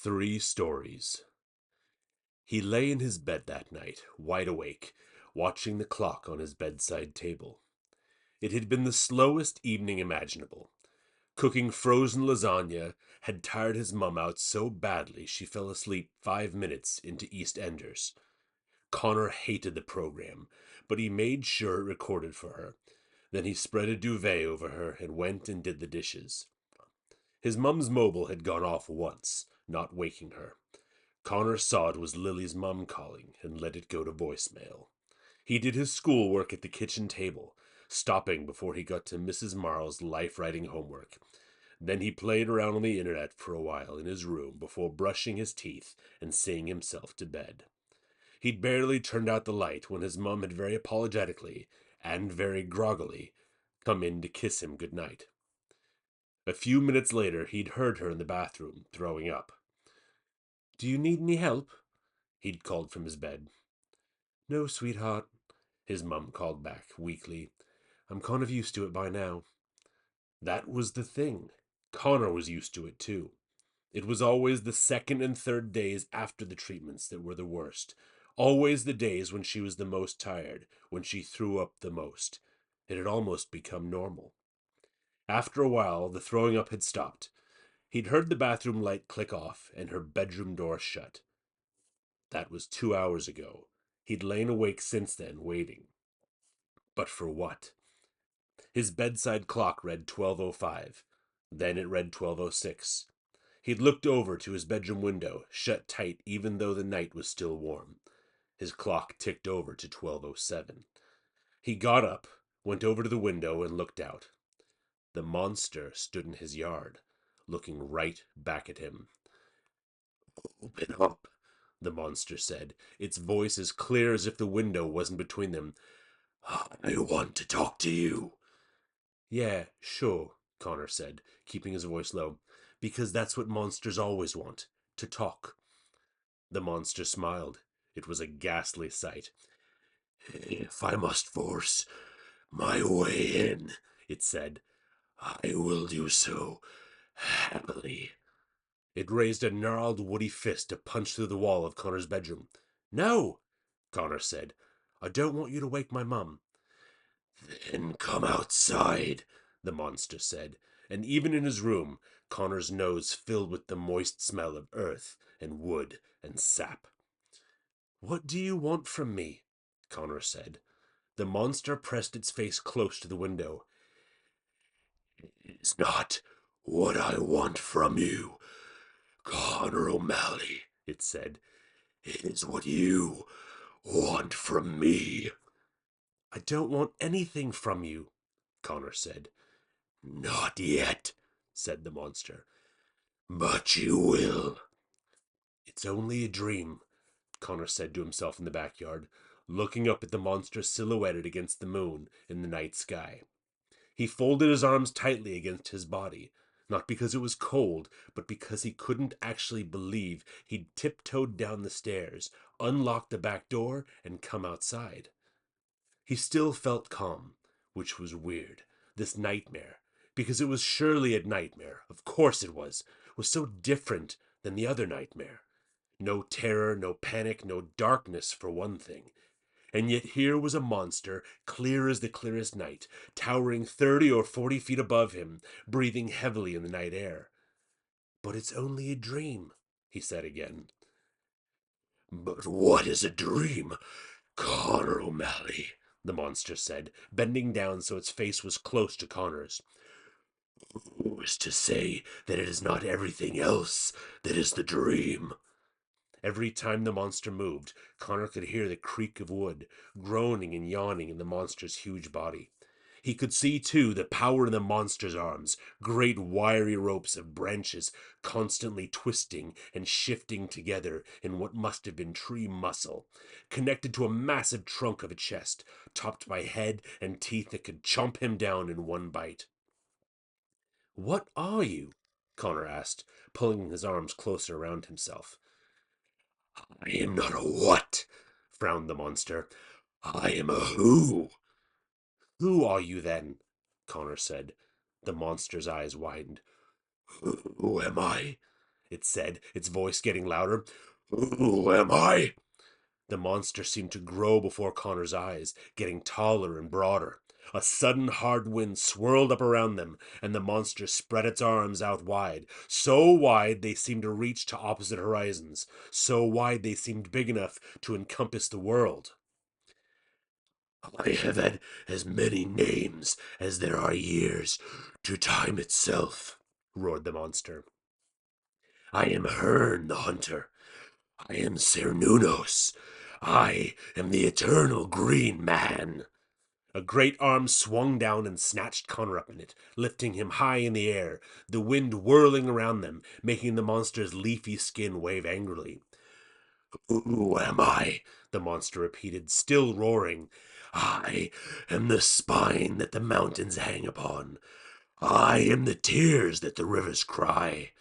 3 stories. He lay in his bed that night, wide awake, watching the clock on his bedside table. It had been the slowest evening imaginable. Cooking frozen lasagna had tired his mum out so badly she fell asleep 5 minutes into EastEnders. Connor hated the program, but he made sure it recorded for her. Then he spread a duvet over her and went and did the dishes. His mum's mobile had gone off once, not waking her. Connor saw it was Lily's mum calling and let it go to voicemail. He did his schoolwork at the kitchen table, stopping before he got to Mrs. Marl's life-writing homework. Then he played around on the internet for a while in his room before brushing his teeth and seeing himself to bed. He'd barely turned out the light when his mum had very apologetically, and very groggily, come in to kiss him good night. A few minutes later, he'd heard her in the bathroom, throwing up. "Do you need any help?" he'd called from his bed. "No, sweetheart," his mum called back, weakly. "I'm kind of used to it by now." That was the thing. Connor was used to it, too. It was always the second and third days after the treatments that were the worst. Always the days when she was the most tired, when she threw up the most. It had almost become normal. After a while, the throwing up had stopped. He'd heard the bathroom light click off and her bedroom door shut. That was 2 hours ago. He'd lain awake since then, waiting. But for what? His bedside clock read 12:05. Then it read 12:06. He'd looked over to his bedroom window, shut tight even though the night was still warm. His clock ticked over to 12:07. He got up, went over to the window, and looked out. The monster stood in his yard, looking right back at him. "Open up," the monster said, its voice as clear as if the window wasn't between them. "I want to talk to you." "Yeah, sure," Connor said, keeping his voice low, "because that's what monsters always want, to talk." The monster smiled. It was a ghastly sight. "If I must force my way in," it said, "I will do so happily." It raised a gnarled woody fist to punch through the wall of Connor's bedroom. "No," Connor said. "I don't want you to wake my mum." "Then come outside," the monster said, and even in his room, Connor's nose filled with the moist smell of earth and wood and sap. "What do you want from me?" Connor said. The monster pressed its face close to the window. "It's not what I want from you, Connor O'Malley," it said. "It is what you want from me." "I don't want anything from you," Connor said. "Not yet," said the monster. "But you will." "It's only a dream," Connor said to himself in the backyard, looking up at the monster silhouetted against the moon in the night sky. He folded his arms tightly against his body, not because it was cold, but because he couldn't actually believe he'd tiptoed down the stairs, unlocked the back door, and come outside. He still felt calm, which was weird. This nightmare, because it was surely a nightmare, of course it was so different than the other nightmare. No terror, no panic, no darkness, for one thing. And yet here was a monster, clear as the clearest night, towering 30 or 40 feet above him, breathing heavily in the night air. "But it's only a dream," he said again. "But what is a dream, Connor O'Malley?" the monster said, bending down so its face was close to Connor's. "Who is to say that it is not everything else that is the dream?" Every time the monster moved, Connor could hear the creak of wood, groaning and yawning in the monster's huge body. He could see, too, the power in the monster's arms, great wiry ropes of branches constantly twisting and shifting together in what must have been tree muscle, connected to a massive trunk of a chest, topped by head and teeth that could chomp him down in one bite. "What are you?" Connor asked, pulling his arms closer around himself. "I am not a what," frowned the monster. "I am a who." "Who are you, then?" Connor said. The monster's eyes widened. "Who am I?" it said, its voice getting louder. "Who am I?" The monster seemed to grow before Connor's eyes, getting taller and broader. A sudden hard wind swirled up around them, and the monster spread its arms out wide, so wide they seemed to reach to opposite horizons, so wide they seemed big enough to encompass the world. "I have had as many names as there are years to time itself," roared the monster. "I am Hearn the Hunter. I am Cernunnos. I am the Eternal Green Man." A great arm swung down and snatched Connor up in it, lifting him high in the air, the wind whirling around them, making the monster's leafy skin wave angrily. "Who am I?" the monster repeated, still roaring. "I am the spine that the mountains hang upon. I am the tears that the rivers cry.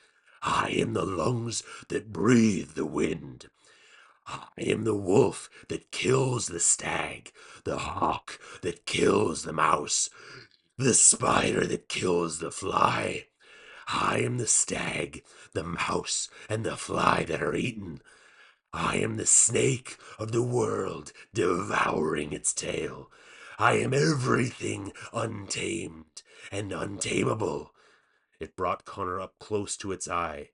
I am the lungs that breathe the wind. I am the wolf that kills the stag, the hawk that kills the mouse, the spider that kills the fly. I am the stag, the mouse, and the fly that are eaten. I am the snake of the world, devouring its tail. I am everything untamed and untamable." It brought Connor up close to its eye.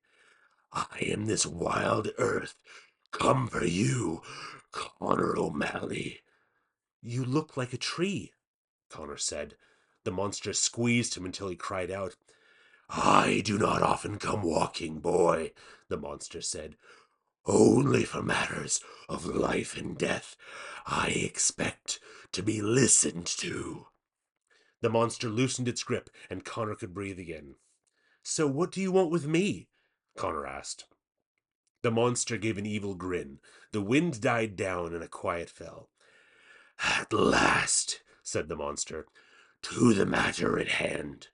"I am this wild earth, come for you, Connor O'Malley." "You look like a tree," Connor said. The monster squeezed him until he cried out. "I do not often come walking, boy," the monster said. "Only for matters of life and death. I expect to be listened to." The monster loosened its grip, and Connor could breathe again. "So what do you want with me?" Connor asked. The monster gave an evil grin. The wind died down and a quiet fell. "At last," said the monster, "to the matter at hand.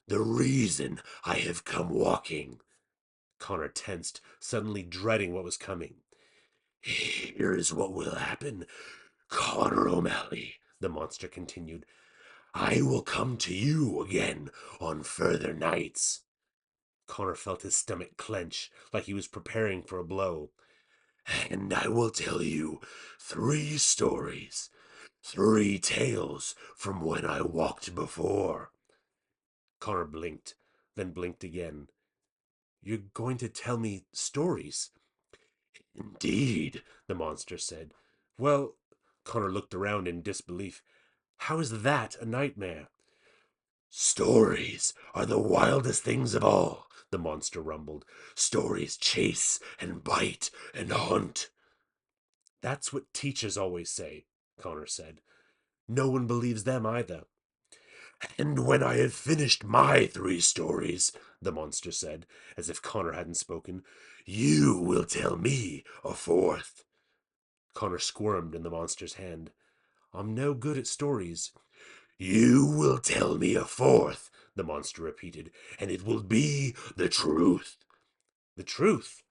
The reason I have come walking." Connor tensed, suddenly dreading what was coming. "Here is what will happen, Connor O'Malley," the monster continued. "I will come to you again on further nights." Connor felt his stomach clench, like he was preparing for a blow. "And I will tell you 3 stories, 3 tales from when I walked before." Connor blinked, then blinked again. "You're going to tell me stories?" "Indeed," the monster said. "Well," Connor looked around in disbelief. "How is that a nightmare?" "Stories are the wildest things of all," the monster rumbled. "Stories chase and bite and hunt." "That's what teachers always say," Connor said. "No one believes them either." "And when I have finished my 3 stories," the monster said, as if Connor hadn't spoken, "you will tell me a fourth." Connor squirmed in the monster's hand. "I'm no good at stories." "You will tell me a fourth," the monster repeated, "and it will be the truth." "The truth?"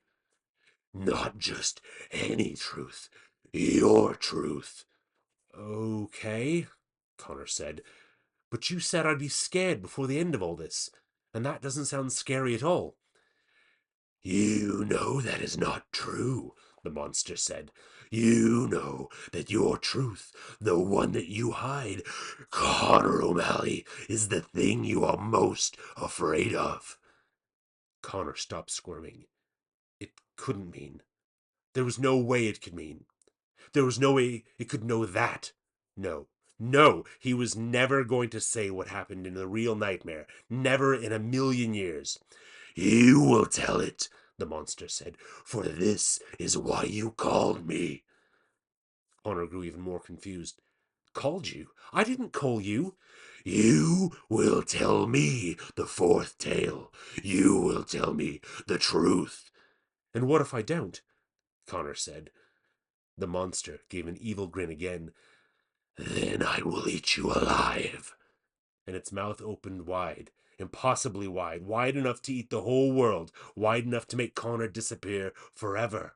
"Not just any truth, your truth." "Okay," Connor said. "But you said I'd be scared before the end of all this, and that doesn't sound scary at all." "You know that is not true," the monster said. "You know that your truth, the one that you hide, Connor O'Malley, is the thing you are most afraid of." Connor stopped squirming. It couldn't mean. There was no way it could mean. There was no way it could know that. No, no, he was never going to say what happened in the real nightmare. Never in a million years. "You will tell it," the monster said, "for this is why you called me." Connor grew even more confused. "Called you? I didn't call you." "You will tell me the fourth tale. You will tell me the truth." "And what if I don't?" Connor said. The monster gave an evil grin again. "Then I will eat you alive." And its mouth opened wide, impossibly wide, wide enough to eat the whole world, wide enough to make Connor disappear forever.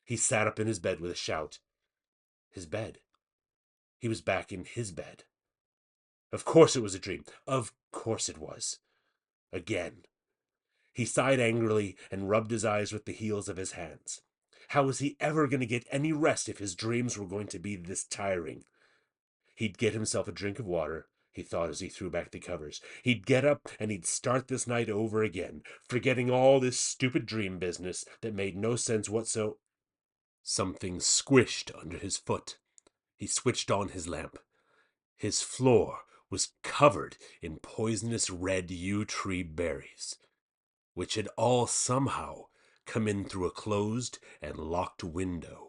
He sat up in his bed with a shout. His bed. He was back in his bed. Of course it was a dream. Of course it was. Again. He sighed angrily and rubbed his eyes with the heels of his hands. How was he ever going to get any rest if his dreams were going to be this tiring? He'd get himself a drink of water, he thought as he threw back the covers. He'd get up and he'd start this night over again, forgetting all this stupid dream business that made no sense whatsoever. Something squished under his foot. He switched on his lamp. His floor was covered in poisonous red yew tree berries, which had all somehow come in through a closed and locked window.